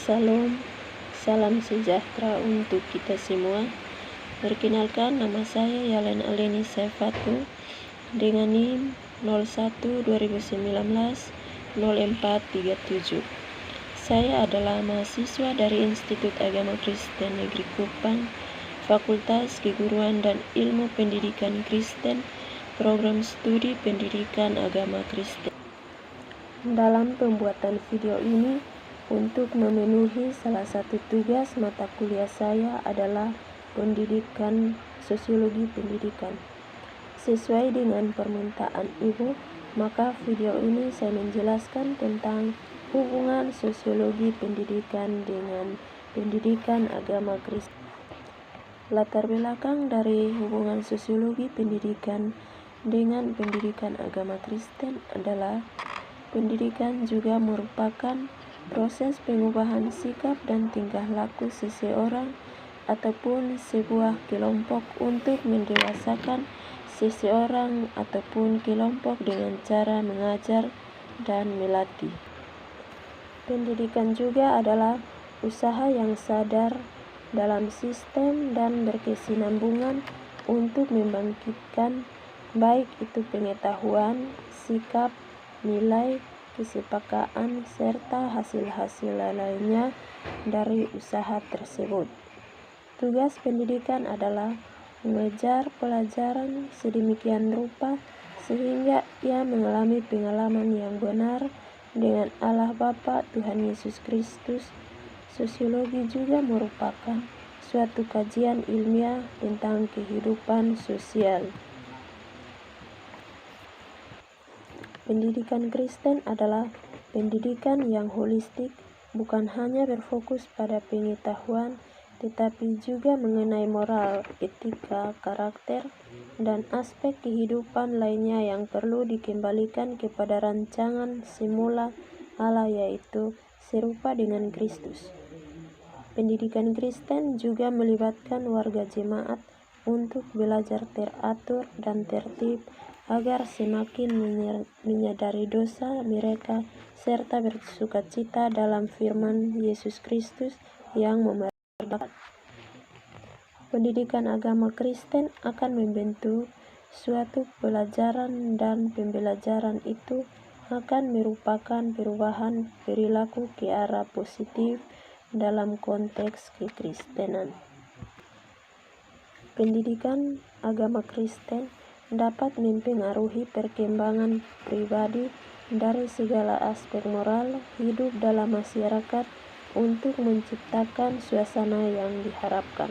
Salam, salam sejahtera untuk kita semua. Perkenalkan, nama saya Yalen Aleni Saifatu dengan NIM 01-2019-0437. Saya adalah mahasiswa dari Institut Agama Kristen Negeri Kupang, Fakultas Keguruan dan Ilmu Pendidikan Kristen, Program Studi Pendidikan Agama Kristen. Dalam pembuatan video ini, untuk memenuhi salah satu tugas mata kuliah saya adalah pendidikan sosiologi pendidikan. Sesuai dengan permintaan ibu, maka video ini saya menjelaskan tentang hubungan sosiologi pendidikan dengan pendidikan agama Kristen. Latar belakang dari hubungan sosiologi pendidikan dengan pendidikan agama Kristen adalah pendidikan juga merupakan proses pengubahan sikap dan tingkah laku seseorang ataupun sebuah kelompok untuk mendewasakan seseorang ataupun kelompok dengan cara mengajar dan melatih. Pendidikan juga adalah usaha yang sadar dalam sistem dan berkesinambungan untuk membangkitkan baik itu pengetahuan, sikap, nilai, kesepakaan, serta hasil-hasil lainnya dari usaha tersebut. Tugas pendidikan adalah mengejar pelajaran sedemikian rupa sehingga ia mengalami pengalaman yang benar dengan Allah Bapa Tuhan Yesus Kristus. Sosiologi juga merupakan suatu kajian ilmiah tentang kehidupan sosial. Pendidikan Kristen adalah pendidikan yang holistik, bukan hanya berfokus pada pengetahuan, tetapi juga mengenai moral, etika, karakter, dan aspek kehidupan lainnya yang perlu dikembalikan kepada rancangan semula Allah, yaitu serupa dengan Kristus. Pendidikan Kristen juga melibatkan warga jemaat untuk belajar teratur dan tertib agar semakin menyadari dosa mereka serta bersukacita dalam firman Yesus Kristus yang memerdekakan. Pendidikan agama Kristen akan membentuk suatu pelajaran dan pembelajaran itu akan merupakan perubahan perilaku ke arah positif dalam konteks kekristenan. Pendidikan agama Kristen dapat mempengaruhi perkembangan pribadi dari segala aspek moral hidup dalam masyarakat untuk menciptakan suasana yang diharapkan.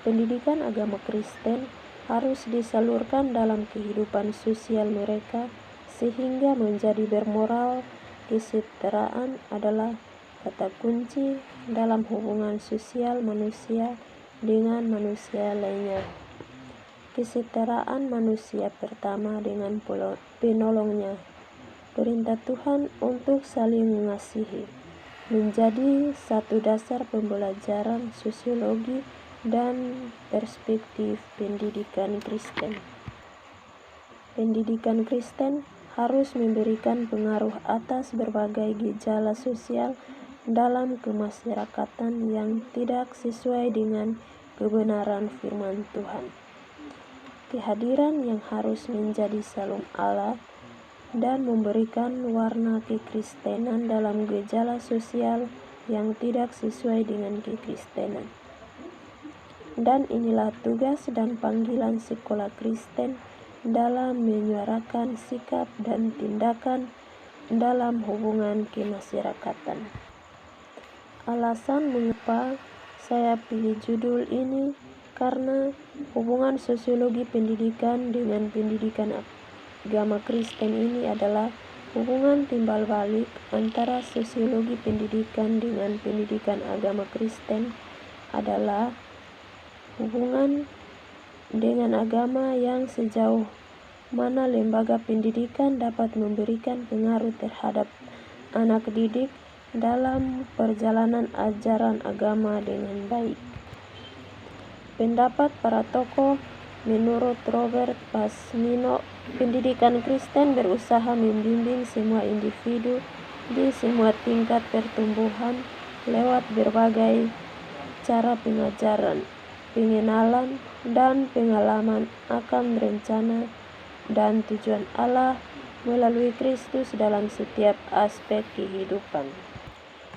Pendidikan agama Kristen harus disalurkan dalam kehidupan sosial mereka sehingga menjadi bermoral. Kesetaraan adalah kata kunci dalam hubungan sosial manusia dengan manusia lainnya. Kesetaraan manusia pertama dengan penolongnya. Perintah Tuhan untuk saling mengasihi menjadi satu dasar pembelajaran sosiologi dan perspektif pendidikan Kristen. Pendidikan Kristen harus memberikan pengaruh atas berbagai gejala sosial dalam kemasyarakatan yang tidak sesuai dengan kebenaran firman Tuhan. Kehadiran yang harus menjadi salam Allah dan memberikan warna kekristenan dalam gejala sosial yang tidak sesuai dengan kekristenan. Dan inilah tugas dan panggilan sekolah Kristen dalam menyuarakan sikap dan tindakan dalam hubungan kemasyarakatan. Alasan mengapa saya pilih judul ini karena hubungan sosiologi pendidikan dengan pendidikan agama Kristen ini adalah hubungan timbal balik antara sosiologi pendidikan dengan pendidikan agama Kristen adalah hubungan dengan agama yang sejauh mana lembaga pendidikan dapat memberikan pengaruh terhadap anak didik dalam perjalanan ajaran agama dengan baik. Pendapat para tokoh menurut Robert Pasmino, pendidikan Kristen berusaha membimbing semua individu di semua tingkat pertumbuhan lewat berbagai cara pengajaran, pengenalan, dan pengalaman akan rencana dan tujuan Allah melalui Kristus dalam setiap aspek kehidupan.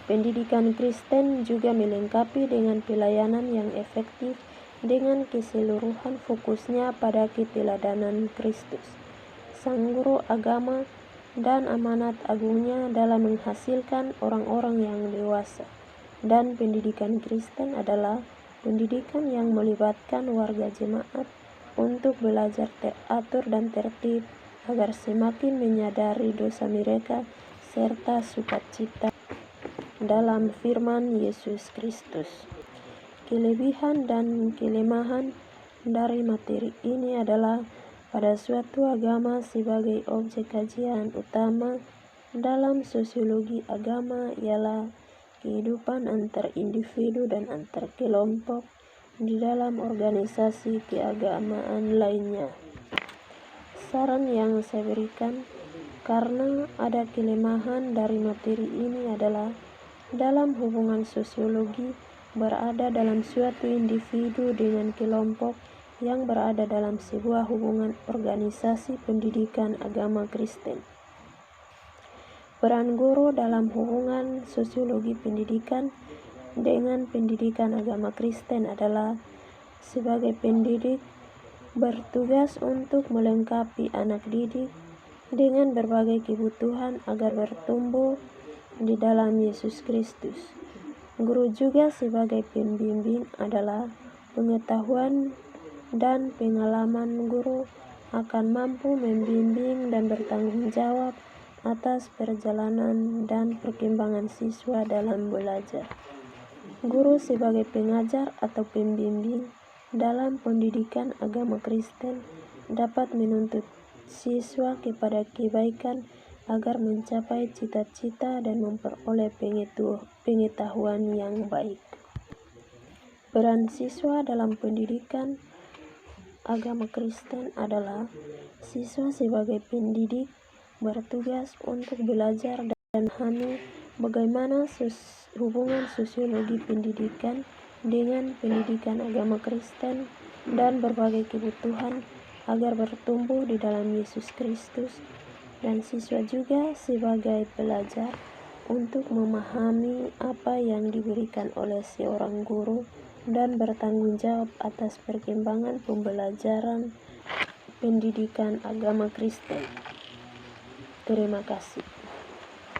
Pendidikan Kristen juga melengkapi dengan pelayanan yang efektif dengan keseluruhan fokusnya pada keteladanan Kristus, Sang Guru Agama, dan amanat agungnya dalam menghasilkan orang-orang yang dewasa. Dan pendidikan Kristen adalah pendidikan yang melibatkan warga jemaat untuk belajar teratur dan tertib agar semakin menyadari dosa mereka serta sukacita dalam firman Yesus Kristus. Kelebihan dan kelemahan dari materi ini adalah pada suatu agama sebagai objek kajian utama dalam sosiologi agama ialah kehidupan antar individu dan antar kelompok di dalam organisasi keagamaan lainnya. Saran yang saya berikan karena ada kelemahan dari materi ini adalah dalam hubungan sosiologi berada dalam suatu individu dengan kelompok yang berada dalam sebuah hubungan organisasi pendidikan agama Kristen. Peran guru dalam hubungan sosiologi pendidikan dengan pendidikan agama Kristen adalah sebagai pendidik bertugas untuk melengkapi anak didik dengan berbagai kebutuhan agar bertumbuh di dalam Yesus Kristus. Guru juga sebagai pembimbing adalah pengetahuan dan pengalaman guru akan mampu membimbing dan bertanggung jawab atas perjalanan dan perkembangan siswa dalam belajar. Guru sebagai pengajar atau pembimbing dalam pendidikan agama Kristen dapat menuntut siswa kepada kebaikan agar mencapai cita-cita dan memperoleh pengetahuan yang baik. Peran siswa dalam pendidikan agama Kristen adalah siswa sebagai pendidik bertugas untuk belajar dan memahami bagaimana hubungan sosiologi pendidikan dengan pendidikan agama Kristen dan berbagai kebutuhan agar bertumbuh di dalam Yesus Kristus. Dan siswa juga sebagai pelajar untuk memahami apa yang diberikan oleh seorang guru dan bertanggung jawab atas perkembangan pembelajaran pendidikan agama Kristen. Terima kasih.